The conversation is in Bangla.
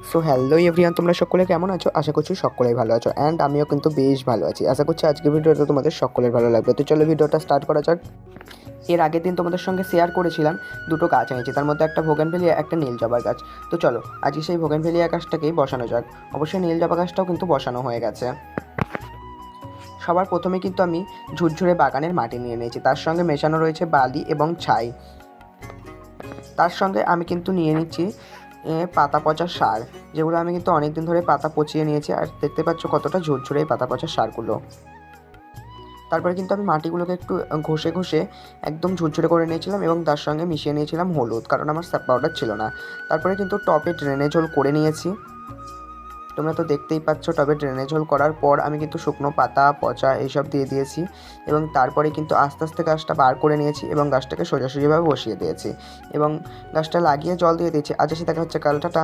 সো হ্যালো এভরিওয়ান, তোমরা সকলে কেমন আছো? আশা করছি সকলেই ভালো আছো অ্যান্ড আমিও কিন্তু বেশ ভালো আছি। আশা করছি আজকের ভিডিওটা তোমাদের সকলের ভালো লাগবে। তো চলো ভিডিওটা স্টার্ট করা যাক। এর আগের দিন তোমাদের সঙ্গে শেয়ার করেছিলাম দুটো গাছ এনেছি, তার মধ্যে একটা ভোগানভেলিয়া, একটা নীল জবা গাছ। তো চলো আজকে সেই ভোগানভেলিয়া গাছটাকেই বসানো যাক। অবশ্যই নীল জবা গাছটাও কিন্তু বসানো হয়ে গেছে। সবার প্রথমে কিন্তু আমি ঝুরঝুরে বাগানের মাটি নিয়ে নিয়েছি, তার সঙ্গে মেশানো রয়েছে বালি এবং ছাই। তার সঙ্গে আমি কিন্তু নিয়ে নিচ্ছি পাতা পচা সার, যেগুলো আমি কিন্তু অনেক দিন ধরে পাতা পচিয়ে নিয়েছি। আর দেখতে পাচ্ছ কতটা ঝুরঝুরে এই পাতা পচা সারগুলো। তারপরে কিন্তু আমি মাটিগুলোকে একটু ঘষে ঘষে একদম ঝুরঝুরে করে নিয়েছিলাম এবং তার সঙ্গে মিশিয়ে নিয়েছিলাম হলুদ, কারণ আমার স্যাপ পাউডার ছিল না। তারপরে কিন্তু টবে ড্রেনেজ হোল করে নিয়েছি। তোমরা তো দেখতেই পাচ্ছ, টবে ড্রেনেজ হোল করার পর আমি কিন্তু শুকনো পাতা পচা এইসব দিয়ে দিয়েছি এবং তারপরে কিন্তু আস্তে আস্তে গাছটা বার করে নিয়েছি এবং গাছটাকে সোজাসুজিভাবে বসিয়ে দিয়েছি এবং গাছটা লাগিয়ে জল দিয়ে দিয়েছি। আজ এসে দেখা হচ্ছে কাল, টাটা।